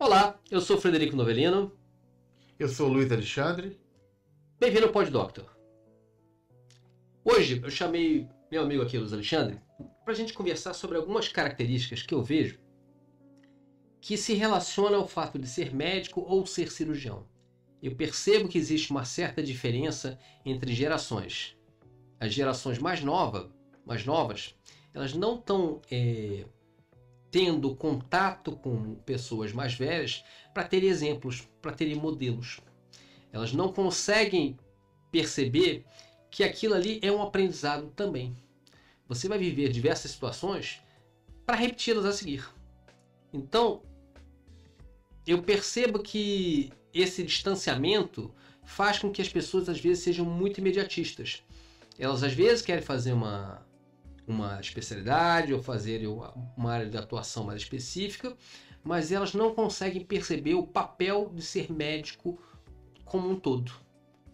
Olá, eu sou Frederico Novelino. Eu sou o Luiz Alexandre. Bem-vindo ao Pod Doctor. Hoje eu chamei meu amigo aqui, Luiz Alexandre, para a gente conversar sobre algumas características que eu vejo que se relacionam ao fato de ser médico ou ser cirurgião. Eu percebo que existe uma certa diferença entre gerações. As gerações mais novas, elas não estão tendo contato com pessoas mais velhas para ter exemplos, para terem modelos. Elas não conseguem perceber que aquilo ali é um aprendizado também. Você vai viver diversas situações para repeti-las a seguir. Então, eu percebo que esse distanciamento faz com que as pessoas às vezes sejam muito imediatistas. Elas às vezes querem fazer uma especialidade ou fazer uma área de atuação mais específica, mas elas não conseguem perceber o papel de ser médico como um todo.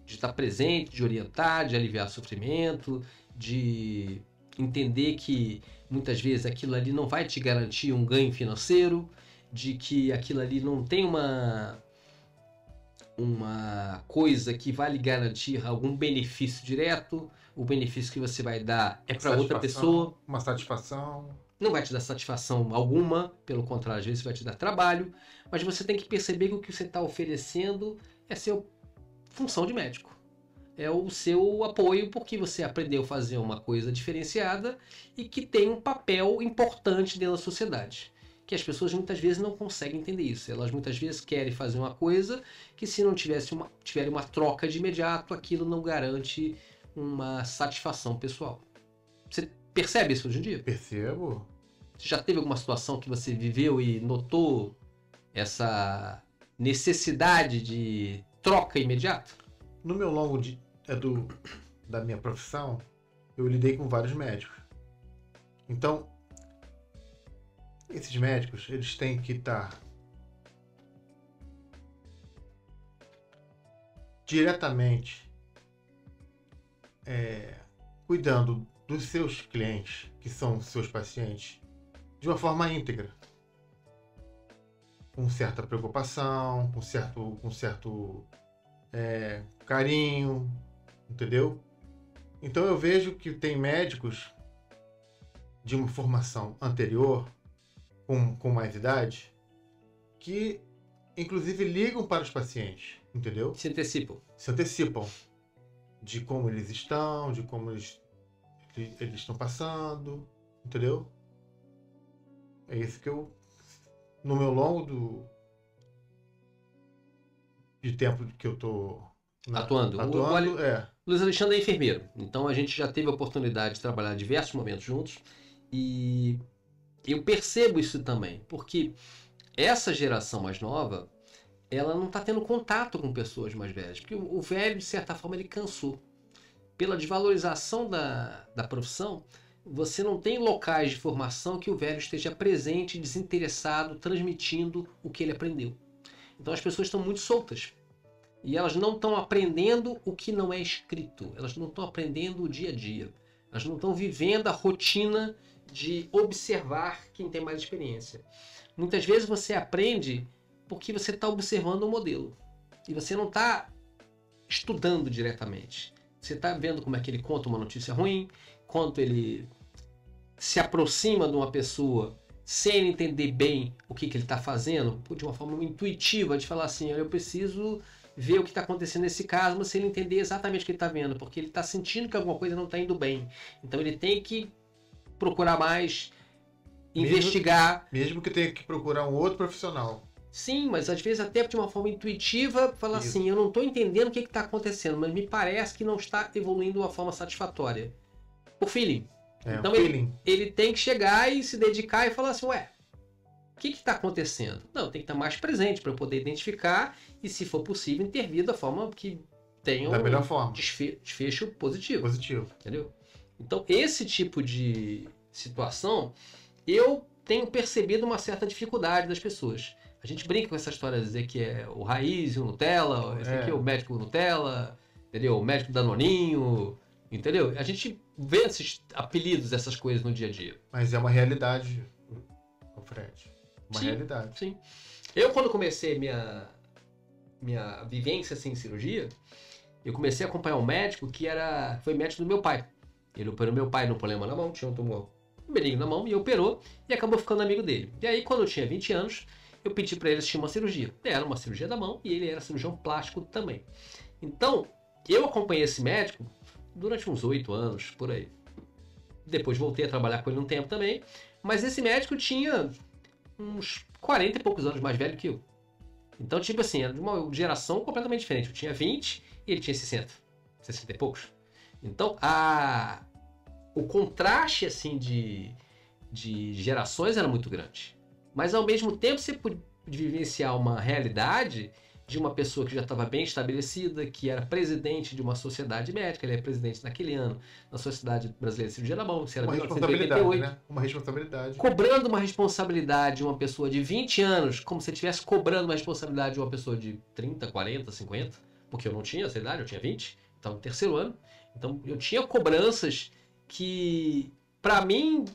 De estar presente, de orientar, de aliviar sofrimento, de entender que muitas vezes aquilo ali não vai te garantir um ganho financeiro, de que aquilo ali não tem uma coisa que vai lhe garantir algum benefício direto. O benefício que você vai dar é para outra pessoa. Uma satisfação. Não vai te dar satisfação alguma, pelo contrário, às vezes vai te dar trabalho, mas você tem que perceber que o que você está oferecendo é seu função de médico. É o seu apoio porque você aprendeu a fazer uma coisa diferenciada e que tem um papel importante dentro da sociedade. Que as pessoas muitas vezes não conseguem entender isso. Elas muitas vezes querem fazer uma coisa que, se não tiverem uma troca de imediato, aquilo não garante uma satisfação pessoal. Você percebe isso hoje em dia? Percebo. Você já teve alguma situação que você viveu e notou essa necessidade de troca imediata? No meu longo da minha profissão, eu lidei com vários médicos. Então, esses médicos, eles têm que estar diretamente cuidando dos seus clientes, que são os seus pacientes, de uma forma íntegra, com certa preocupação, com certo carinho, entendeu? Então eu vejo que tem médicos de uma formação anterior, com mais idade, que inclusive ligam para os pacientes, entendeu? Se antecipam. Se antecipam de como eles estão, de como eles estão passando, entendeu? É isso que eu, no meu longo de tempo que eu tô atuando. Luiz Alexandre é enfermeiro, então a gente já teve a oportunidade de trabalhar diversos momentos juntos e eu percebo isso também, porque essa geração mais nova, ela não está tendo contato com pessoas mais velhas, porque o velho, de certa forma, ele cansou. Pela desvalorização da profissão, você não tem locais de formação que o velho esteja presente, desinteressado, transmitindo o que ele aprendeu. Então as pessoas estão muito soltas. E elas não estão aprendendo o que não é escrito. Elas não estão aprendendo o dia a dia. Elas não estão vivendo a rotina de observar quem tem mais experiência. Muitas vezes você aprende porque você está observando um modelo. E você não está estudando diretamente. Você está vendo como é que ele conta uma notícia ruim, quanto ele se aproxima de uma pessoa sem entender bem o que ele está fazendo, de uma forma intuitiva, de falar assim, eu preciso ver o que está acontecendo nesse caso, mas sem ele entender exatamente o que ele está vendo, porque ele está sentindo que alguma coisa não está indo bem. Então ele tem que procurar mais, investigar. Mesmo que tenha que procurar um outro profissional. Sim, mas às vezes até de uma forma intuitiva, falar assim, eu não estou entendendo o que está acontecendo, mas me parece que não está evoluindo de uma forma satisfatória. Por feeling. Então ele tem que chegar e se dedicar e falar assim, o que está acontecendo? Não, tem que estar mais presente para eu poder identificar e, se for possível, intervir da forma que tenha da melhor forma. Desfecho positivo. Positivo. Entendeu? Então, esse tipo de situação, eu tenho percebido uma certa dificuldade das pessoas. A gente brinca com essa história de dizer que é o raiz e o Nutella, esse aqui é o médico Nutella, entendeu? O médico Danoninho, entendeu? A gente vê esses apelidos, essas coisas no dia a dia. Mas é uma realidade, Fred. Uma sim, realidade. Sim. Eu, quando comecei minha vivência assim, em cirurgia, eu comecei a acompanhar um médico que foi médico do meu pai. Ele operou meu pai no problema na mão, tinha um tumor benigno na mão, e operou, e acabou ficando amigo dele. E aí, quando eu tinha 20 anos, eu pedi para ele assistir uma cirurgia. Era uma cirurgia da mão, e ele era cirurgião plástico também. Então, eu acompanhei esse médico durante uns 8 anos, por aí. Depois voltei a trabalhar com ele um tempo também, mas esse médico tinha uns 40 e poucos anos mais velho que eu. Então, tipo assim, era de uma geração completamente diferente. Eu tinha 20 e ele tinha 60 e poucos. Então, o contraste, assim, de gerações era muito grande. Mas, ao mesmo tempo, você podia vivenciar uma realidade de uma pessoa que já estava bem estabelecida, que era presidente de uma sociedade médica, ele é presidente naquele ano da Sociedade Brasileira de Cirurgia da Mão, que era 1988, né? Uma responsabilidade. Cobrando uma responsabilidade de uma pessoa de 20 anos, como se estivesse cobrando uma responsabilidade de uma pessoa de 30, 40, 50, porque eu não tinha essa idade, eu tinha 20, estava no terceiro ano. Então eu tinha cobranças que, para mim,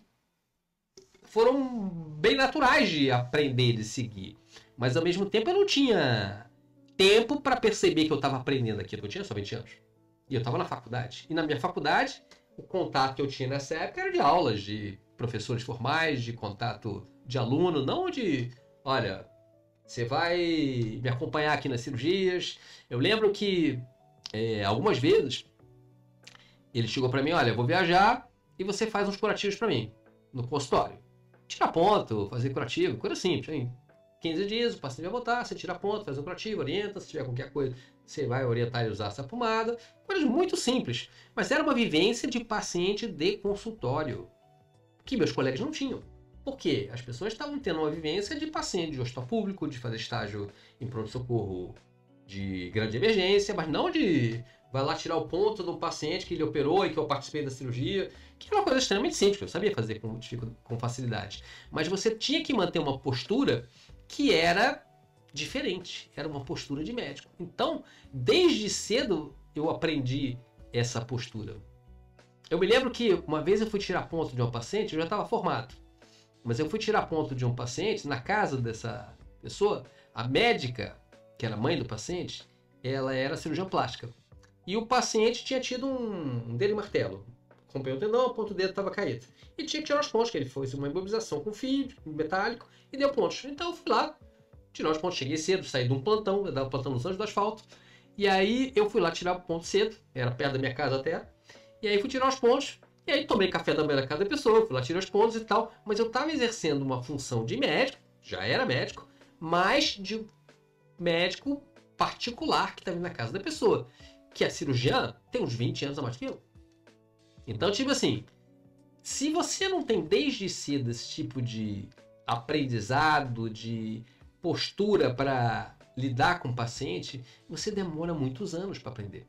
foram bem naturais de aprender, de seguir. Mas ao mesmo tempo eu não tinha tempo para perceber que eu estava aprendendo aquilo. Eu tinha só 20 anos. E eu estava na faculdade. E na minha faculdade, o contato que eu tinha nessa época era de aulas, de professores formais, de contato de aluno, não de, olha, você vai me acompanhar aqui nas cirurgias. Eu lembro que algumas vezes ele chegou para mim, olha, eu vou viajar e você faz uns curativos para mim, no consultório. Tirar ponto, fazer curativo, coisa simples, hein? 15 dias, o paciente vai voltar, você tira ponto, faz um curativo, orienta, se tiver qualquer coisa, você vai orientar ele a usar essa pomada. Coisas muito simples, mas era uma vivência de paciente de consultório, que meus colegas não tinham. Por quê? As pessoas estavam tendo uma vivência de paciente de hospital público, de fazer estágio em pronto-socorro de grande emergência, mas não de vai lá tirar o ponto do paciente que ele operou e que eu participei da cirurgia, que era uma coisa extremamente simples, que eu sabia fazer com facilidade. Mas você tinha que manter uma postura que era diferente, era uma postura de médico. Então, desde cedo eu aprendi essa postura. Eu me lembro que uma vez eu fui tirar ponto de uma paciente, eu já estava formado, mas eu fui tirar ponto de um paciente na casa dessa pessoa, a médica, que era mãe do paciente, ela era cirurgiã plástica. E o paciente tinha tido um dedo e martelo. Rompeu o tendão, a ponta do dedo estava caída. E tinha que tirar os pontos, que ele foi uma imobilização com fio metálico e deu pontos. Então eu fui lá, tirar os pontos. Cheguei cedo, saí de um plantão, eu dava plantão nos Anjos do Asfalto. E aí eu fui lá tirar o ponto cedo, era perto da minha casa até. E aí fui tirar os pontos. E aí tomei café da manhã na casa da pessoa, fui lá tirar os pontos e tal. Mas eu estava exercendo uma função de médico, já era médico, mas de médico particular que estava na casa da pessoa. Que a cirurgiã tem uns 20 anos a mais que eu. Então, tipo assim, se você não tem desde cedo esse tipo de aprendizado, de postura para lidar com o paciente, você demora muitos anos para aprender.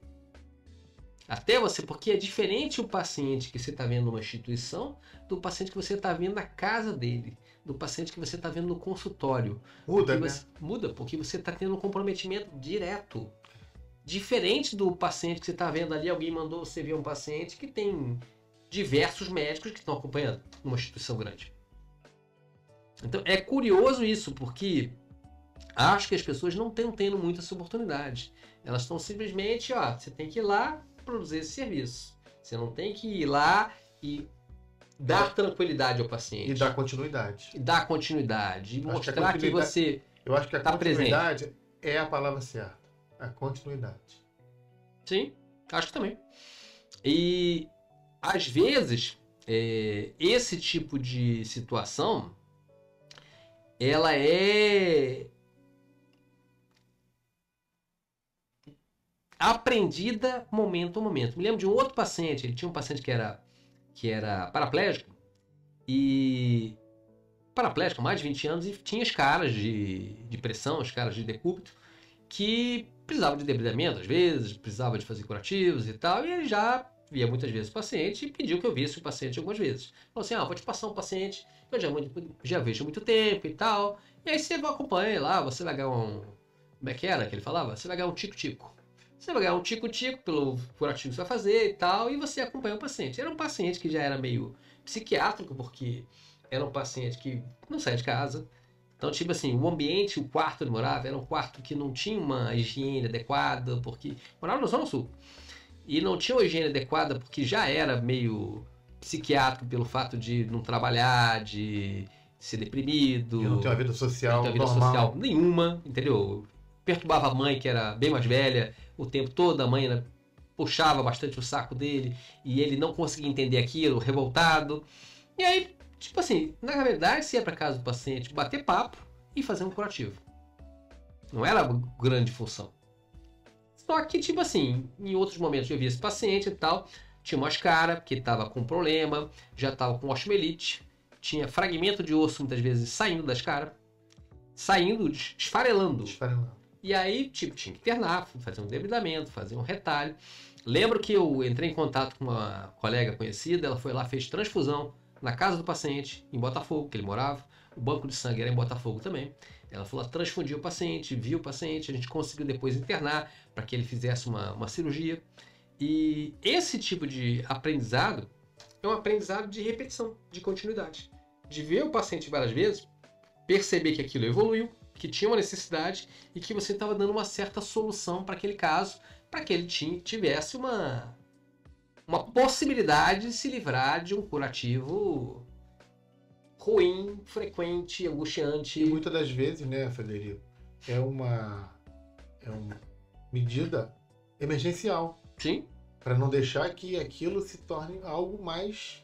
Até você, porque é diferente o paciente que você está vendo numa instituição do paciente que você está vendo na casa dele, do paciente que você está vendo no consultório. Muda, né? Muda, porque você está tendo um comprometimento direto. Diferente do paciente que você está vendo ali, alguém mandou você ver um paciente que tem diversos médicos que estão acompanhando numa instituição grande. Então é curioso isso, porque acho que as pessoas não estão tendo muita essa oportunidade. Elas estão simplesmente, você tem que ir lá produzir esse serviço. Você não tem que ir lá e dar tranquilidade ao paciente. E dar continuidade. E dar continuidade. E mostrar que você eu acho que a tá continuidade presente. É a palavra certa. A continuidade. Sim, acho que também. E, às vezes, esse tipo de situação, ela é aprendida momento a momento. Me lembro de um outro paciente, ele tinha um paciente que era paraplégico, e paraplégico há mais de 20 anos, e tinha escalas de pressão, escalas de decúbito, que precisava de debridamento às vezes, precisava de fazer curativos e tal, e ele já via muitas vezes o paciente e pediu que eu visse o paciente algumas vezes. Falou assim, vou te passar um paciente que eu já vejo há muito tempo e tal, e aí você vai acompanhar lá, você vai ganhar como é que era que ele falava? Você vai ganhar um tico-tico. Você vai ganhar um tico-tico pelo curativo que você vai fazer e tal, e você acompanha o paciente. Era um paciente que já era meio psiquiátrico, porque era um paciente que não sai de casa, Então, tipo assim, o ambiente, o quarto ele morava, era um quarto que não tinha uma higiene adequada, porque morava no Zona Sul. E não tinha uma higiene adequada porque já era meio psiquiátrico pelo fato de não trabalhar, de ser deprimido. E não ter uma vida social não ter uma vida normal. social nenhuma, entendeu? Perturbava a mãe, que era bem mais velha, o tempo todo a mãe puxava bastante o saco dele e ele não conseguia entender aquilo, revoltado. E aí, tipo assim, na verdade, se ia para casa do paciente bater papo e fazer um curativo. Não era uma grande função. Só que, tipo assim, em outros momentos eu via esse paciente e tal, tinha umas caras que tava com problema, já tava com osteomielite, tinha fragmento de osso muitas vezes saindo das caras, saindo, esfarelando. E aí, tipo, tinha que internar, fazer um debridamento, fazer um retalho. Lembro que eu entrei em contato com uma colega conhecida, ela foi lá, fez transfusão na casa do paciente, em Botafogo, que ele morava. O banco de sangue era em Botafogo também. Ela falou, transfundiu o paciente, viu o paciente, a gente conseguiu depois internar para que ele fizesse uma cirurgia. E esse tipo de aprendizado é um aprendizado de repetição, de continuidade. De ver o paciente várias vezes, perceber que aquilo evoluiu, que tinha uma necessidade e que você estava dando uma certa solução para aquele caso, para que ele tivesse uma possibilidade de se livrar de um curativo ruim, frequente, angustiante. E muitas das vezes, né, Frederico, é uma medida emergencial. Sim. Para não deixar que aquilo se torne algo mais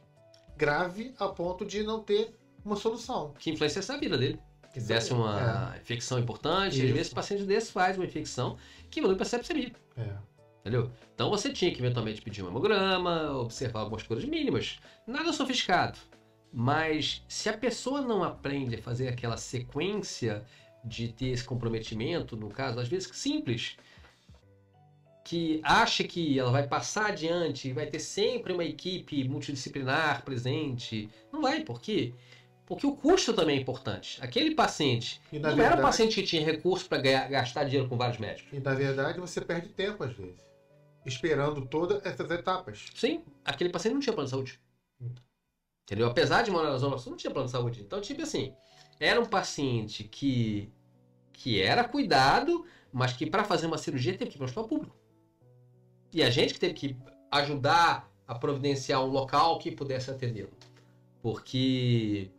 grave a ponto de não ter uma solução. Que influenciasse a vida dele. Que desse uma infecção importante. Às vezes, paciente desse faz uma infecção que evolui para sepsemia. Entendeu? Então você tinha que eventualmente pedir um hemograma, observar algumas coisas mínimas. Nada sofisticado. Mas se a pessoa não aprende a fazer aquela sequência de ter esse comprometimento, no caso, às vezes simples, que acha que ela vai passar adiante, vai ter sempre uma equipe multidisciplinar presente, não vai. Por quê? Porque o custo também é importante. Aquele paciente não era um paciente que tinha recurso para gastar dinheiro com vários médicos. E na verdade você perde tempo às vezes, esperando todas essas etapas. Sim, aquele paciente não tinha plano de saúde. Entendeu? Apesar de morar na Zona Sul, não tinha plano de saúde. Então, tipo assim, era um paciente que era cuidado, mas que para fazer uma cirurgia teve que ir para o hospital público. E a gente que teve que ajudar a providenciar um local que pudesse atendê-lo. Porque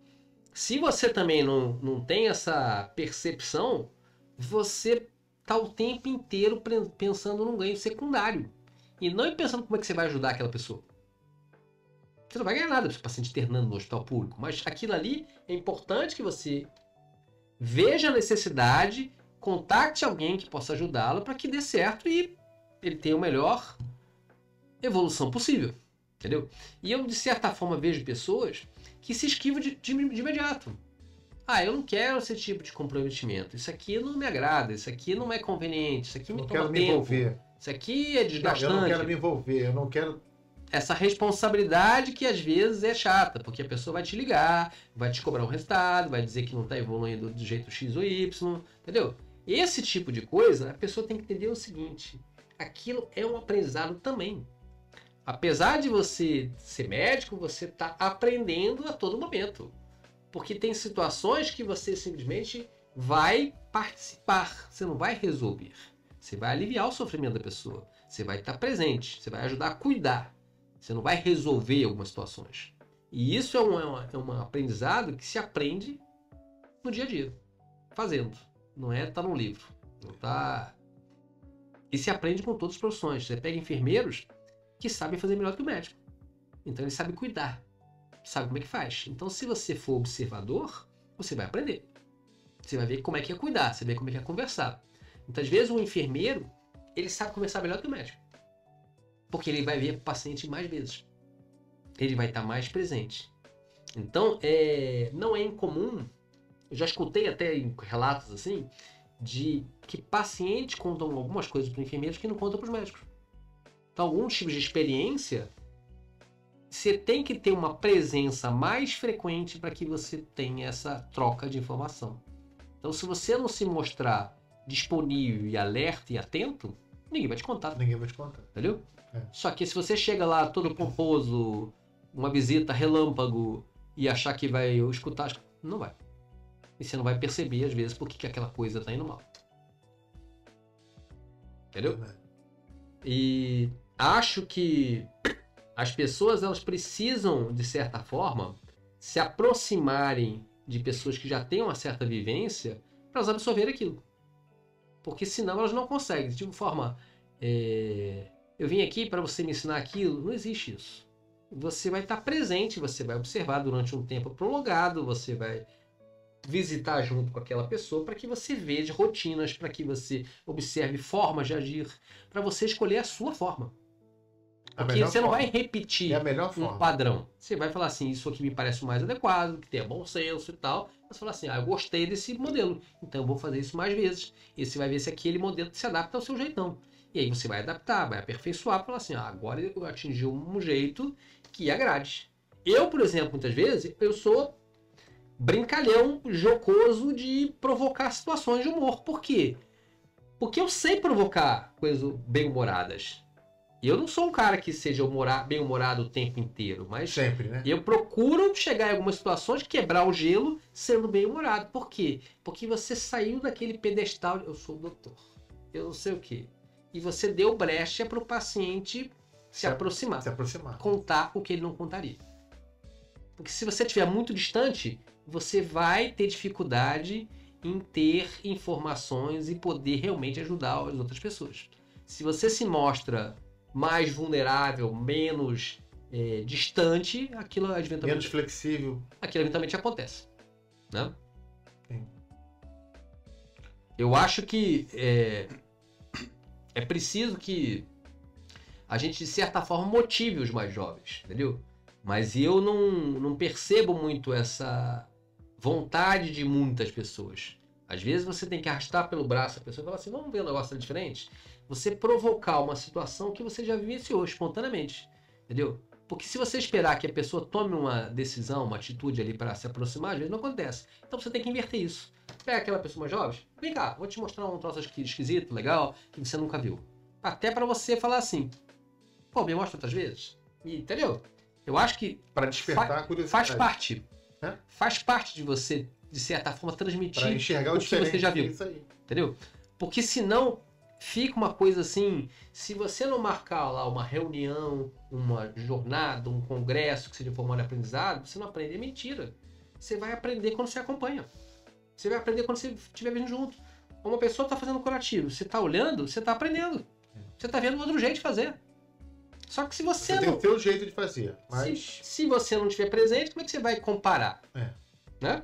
se você também não tem essa percepção, você está o tempo inteiro pensando num ganho secundário. E não pensando como é que você vai ajudar aquela pessoa. Você não vai ganhar nada se o paciente internando no hospital público. Mas aquilo ali é importante que você veja a necessidade, contacte alguém que possa ajudá-lo para que dê certo e ele tenha a melhor evolução possível. Entendeu? E eu, de certa forma, vejo pessoas que se esquivam de imediato. Eu não quero esse tipo de comprometimento. Isso aqui não me agrada, isso aqui não é conveniente, isso aqui me toma tempo. Me envolver. Isso aqui é desgastante. Eu não quero me envolver, eu não quero... Essa responsabilidade que às vezes é chata, porque a pessoa vai te ligar, vai te cobrar um resultado, vai dizer que não está evoluindo do jeito X ou Y, entendeu? Esse tipo de coisa, a pessoa tem que entender o seguinte, aquilo é um aprendizado também. Apesar de você ser médico, você está aprendendo a todo momento. Porque tem situações que você simplesmente vai participar, você não vai resolver. Você vai aliviar o sofrimento da pessoa, você vai estar presente, você vai ajudar a cuidar. Você não vai resolver algumas situações. E isso é um aprendizado que se aprende no dia a dia, fazendo. Não é estar num livro. Não tá... E se aprende com todas as profissões. Você pega enfermeiros que sabem fazer melhor que o médico. Então eles sabem cuidar. Sabe como é que faz. Então se você for observador, você vai aprender. Você vai ver como é que é cuidar, você vai ver como é que é conversar. Muitas vezes o enfermeiro, ele sabe conversar melhor que o médico. Porque ele vai ver o paciente mais vezes. Ele vai estar mais presente. Então, não é incomum, eu já escutei até em relatos assim, de que pacientes contam algumas coisas para enfermeiros que não contam para os médicos. Então, alguns tipos de experiência, você tem que ter uma presença mais frequente para que você tenha essa troca de informação. Então, se você não se mostrar disponível e alerta e atento, ninguém vai te contar. Ninguém vai te contar. Entendeu? Só que se você chega lá todo pomposo, uma visita relâmpago e achar que vai escutar, não vai. E você não vai perceber, às vezes, por que aquela coisa tá indo mal. Entendeu? E acho que as pessoas, elas precisam, de certa forma, se aproximarem de pessoas que já têm uma certa vivência para elas absorverem aquilo. Porque senão elas não conseguem. De forma, eu vim aqui para você me ensinar aquilo. Não existe isso. Você vai estar presente, você vai observar durante um tempo prolongado, você vai visitar junto com aquela pessoa para que você veja rotinas, para que você observe formas de agir, para você escolher a sua forma. Porque você não vai repetir um padrão. Você vai falar assim, isso aqui me parece o mais adequado, que tenha bom senso e tal. Você fala assim, eu gostei desse modelo, então eu vou fazer isso mais vezes. E você vai ver se aquele modelo se adapta ao seu jeitão. E aí você vai adaptar, vai aperfeiçoar, para falar assim, agora eu atingi um jeito que agrade. Eu, por exemplo, muitas vezes, eu sou brincalhão, jocoso de provocar situações de humor. Por quê? Porque eu sei provocar coisas bem-humoradas. E eu não sou um cara que seja bem-humorado o tempo inteiro, mas sempre, né? Eu procuro chegar em algumas situações, quebrar o gelo, sendo bem-humorado. Por quê? Porque você saiu daquele pedestal de eu sou o doutor, eu não sei o quê. E você deu brecha para o paciente se aproximar. Contar o que ele não contaria. Porque se você estiver muito distante, você vai ter dificuldade em ter informações e poder realmente ajudar as outras pessoas. Se você se mostra mais vulnerável, menos distante, aquilo eventualmente... Menos flexível. Aquilo eventualmente acontece. Né? Sim. Eu acho que é preciso que a gente, de certa forma, motive os mais jovens, entendeu? Mas eu não percebo muito essa vontade de muitas pessoas. Às vezes você tem que arrastar pelo braço a pessoa e falar assim, vamos ver um negócio diferente? Você provocar uma situação que você já vivenciou espontaneamente, entendeu? Porque se você esperar que a pessoa tome uma decisão, uma atitude ali para se aproximar, às vezes não acontece. Então você tem que inverter isso. Pega aquela pessoa mais jovem, vem cá, vou te mostrar um troço esquisito, legal, que você nunca viu. Até para você falar assim, pô, me mostra outras vezes. Entendeu? Eu acho que para despertar a curiosidade. Faz parte. Faz parte de você, de certa forma, transmitir pra enxergar o que você já viu. Isso aí. Entendeu? Porque senão fica uma coisa assim, se você não marcar lá uma reunião, uma jornada, um congresso que seja formado em aprendizado, você não aprende, é mentira. Você vai aprender quando você acompanha. Você vai aprender quando você estiver vindo junto. Uma pessoa está fazendo curativo, você está olhando, você está aprendendo. Você está vendo outro jeito de fazer. Só que se você não... tem o seu jeito de fazer, mas... Se você não estiver presente, como é que você vai comparar? Né?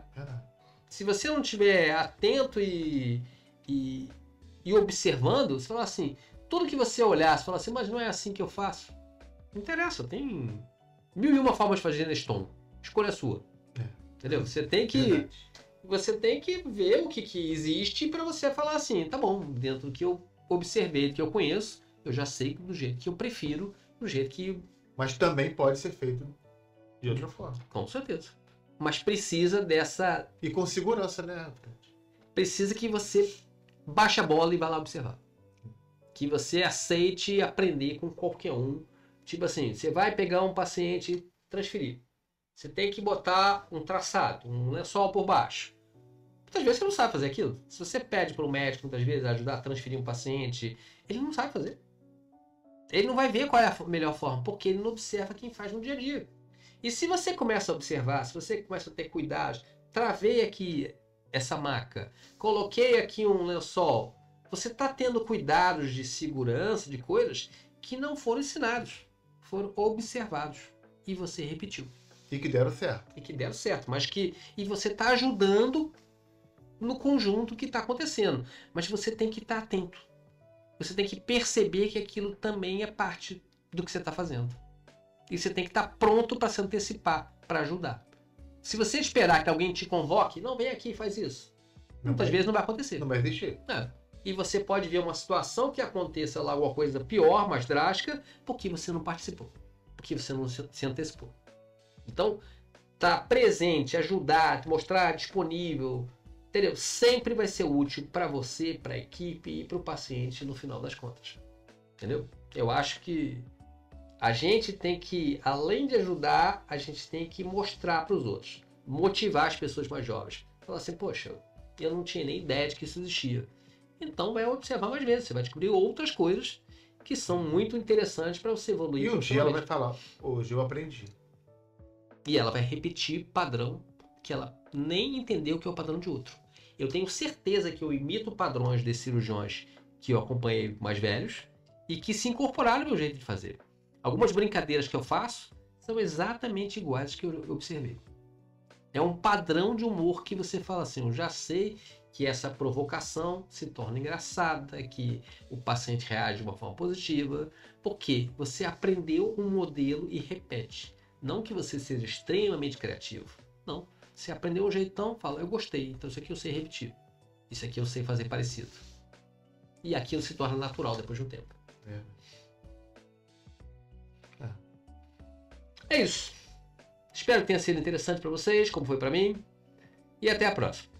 Se você não estiver atento e observando, você fala assim, tudo que você olhar, você fala assim, mas não é assim que eu faço. Não interessa, tem 1001 formas de fazer nesse tom. Escolha a sua. Entendeu? Você tem que ver o que existe para você falar assim, tá bom, dentro do que eu observei, do que eu conheço, eu já sei do jeito que eu prefiro, do jeito que... Mas também pode ser feito de outra forma. Com certeza. Mas precisa dessa... E com segurança, né? Precisa que você baixe a bola e vá lá observar. Que você aceite aprender com qualquer um. Tipo assim, você vai pegar um paciente e transferir. Você tem que botar um traçado, um lençol por baixo. Muitas vezes você não sabe fazer aquilo. Se você pede para o médico, muitas vezes, ajudar a transferir um paciente, ele não sabe fazer. Ele não vai ver qual é a melhor forma, porque ele não observa quem faz no dia a dia. E se você começa a observar, se você começa a ter cuidado, travei aqui essa maca, coloquei aqui um lençol, você está tendo cuidados de segurança, de coisas que não foram ensinados, foram observados. E você repetiu. E que deram certo. E você está ajudando no conjunto que está acontecendo. Mas você tem que estar atento. Você tem que perceber que aquilo também é parte do que você está fazendo. E você tem que estar pronto para se antecipar, para ajudar. Se você esperar que alguém te convoque, não, vem aqui e faz isso. Muitas vezes não vai acontecer. Não vai deixar. E você pode ver uma situação que aconteça lá, alguma coisa pior, mais drástica, porque você não participou. Porque você não se antecipou. Então, estar presente, ajudar, mostrar disponível, entendeu? Sempre vai ser útil para você, para a equipe e para o paciente no final das contas. Entendeu? Eu acho que a gente tem que, além de ajudar, a gente tem que mostrar para os outros. Motivar as pessoas mais jovens. Fala assim, poxa, eu não tinha nem ideia de que isso existia. Então vai observar mais vezes, você vai descobrir outras coisas que são muito interessantes para você evoluir. E um dia ela vai falar, hoje eu aprendi. E ela vai repetir padrão que ela nem entendeu que é o padrão de outro. Eu tenho certeza que eu imito padrões de cirurgiões que eu acompanhei mais velhos e que se incorporaram ao meu jeito de fazer. Algumas brincadeiras que eu faço são exatamente iguais às que eu observei. É um padrão de humor que você fala assim, eu já sei que essa provocação se torna engraçada, que o paciente reage de uma forma positiva, porque você aprendeu um modelo e repete. Não que você seja extremamente criativo, não. Você aprendeu um jeitão, fala, eu gostei, então isso aqui eu sei repetir. Isso aqui eu sei fazer parecido. E aquilo se torna natural depois de um tempo. É isso. Espero que tenha sido interessante para vocês, como foi para mim. E até a próxima.